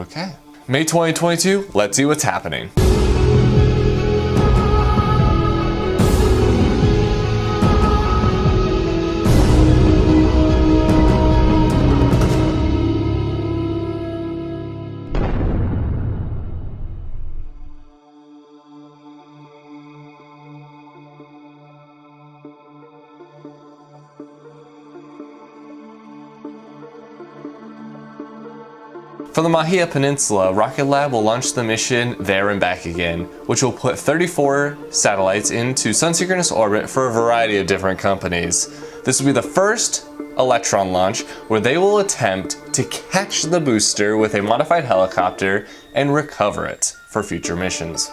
Okay. May 2022, let's see what's happening. From the Mahia Peninsula, Rocket Lab will launch the mission There and Back Again, which will put 34 satellites into sun-synchronous orbit for a variety of different companies. This will be the first Electron launch where they will attempt to catch the booster with a modified helicopter and recover it for future missions.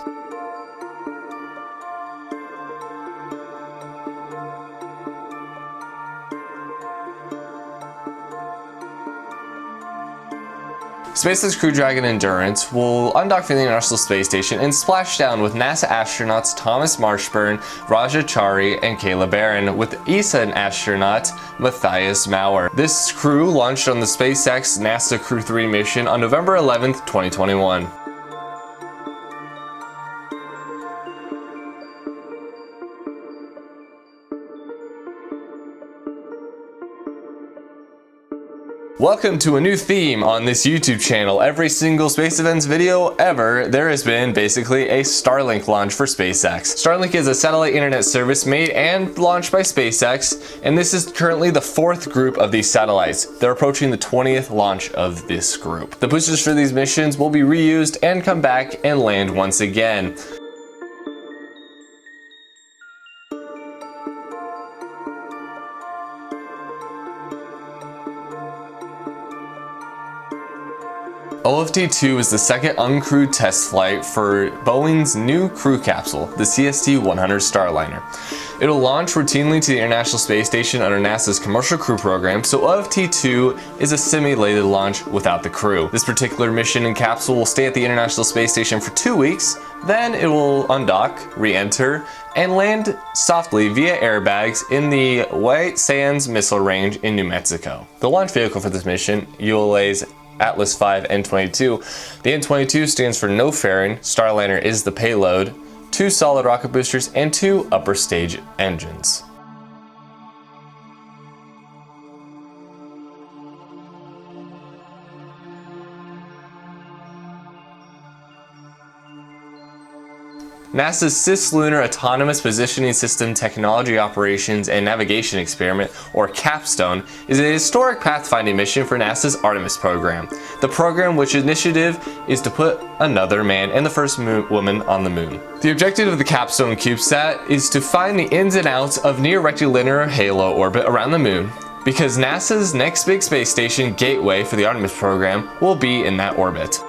SpaceX Crew Dragon Endurance will undock from the International Space Station and splash down with NASA astronauts Marshburn, Raja Chari, and Kayla Barron, with ESA astronaut Matthias Maurer. This crew launched on the SpaceX NASA Crew 3 mission on November 11th, 2021. Welcome to a new theme on this YouTube channel. Every single space events video ever, there has been basically a Starlink launch for SpaceX. Starlink is a satellite internet service made and launched by SpaceX, and this is currently the 4th group of these satellites. They're approaching the 20th launch of this group. The boosters for these missions will be reused and come back and land once again. OFT-2 is the second uncrewed test flight for Boeing's new crew capsule, the CST-100 Starliner. It'll launch routinely to the International Space Station under NASA's Commercial Crew Program, so OFT-2 is a simulated launch without the crew. This particular mission and capsule will stay at the International Space Station for 2 weeks, then it will undock, re-enter, and land softly via airbags in the White Sands Missile Range in New Mexico. The launch vehicle for this mission, ULA's Atlas V N22. The N22 stands for no fairing, Starliner is the payload, 2 solid rocket boosters, and 2 upper stage engines. NASA's Cislunar Autonomous Positioning System Technology Operations and Navigation Experiment, or CAPSTONE, is a historic pathfinding mission for NASA's Artemis program. The program, which initiative is to put another man and the first woman on the moon. The objective of the CAPSTONE Cubesat is to find the ins and outs of near rectilinear halo orbit around the moon, because NASA's next big space station, Gateway, for the Artemis program will be in that orbit.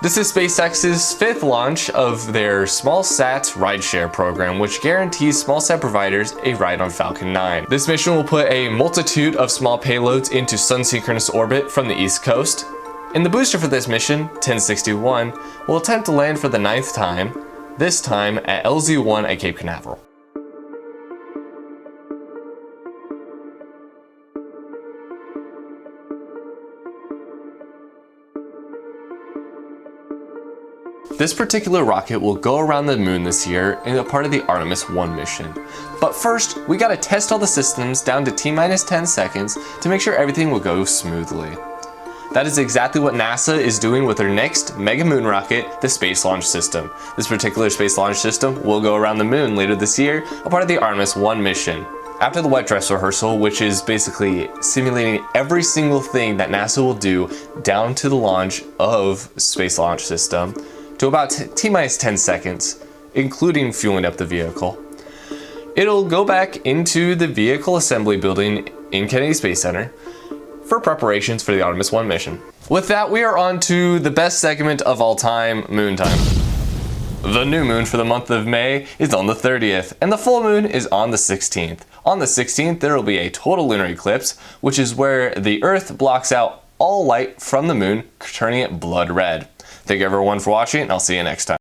This is SpaceX's 5th launch of their SmallSat rideshare program, which guarantees SmallSat providers a ride on Falcon 9. This mission will put a multitude of small payloads into sun-synchronous orbit from the East Coast. And the booster for this mission, 1061, will attempt to land for the 9th time, this time at LZ-1 at Cape Canaveral. This particular rocket will go around the moon this year in a part of the Artemis 1 mission. But first, we gotta test all the systems down to T-minus 10 seconds to make sure everything will go smoothly. That is exactly what NASA is doing with their next mega moon rocket, the Space Launch System. This particular Space Launch System will go around the moon later this year, a part of the Artemis 1 mission. After the wet dress rehearsal, which is basically simulating every single thing that NASA will do down to the launch of Space Launch System, to about T-minus 10 seconds, including fueling up the vehicle. It'll go back into the vehicle assembly building in Kennedy Space Center for preparations for the Artemis 1 mission. With that, we are on to the best segment of all time, moon time. The new moon for the month of May is on the 30th, and the full moon is on the 16th. On the 16th, there will be a total lunar eclipse, which is where the Earth blocks out all light from the moon, turning it blood red. Thank you everyone for watching, and I'll see you next time.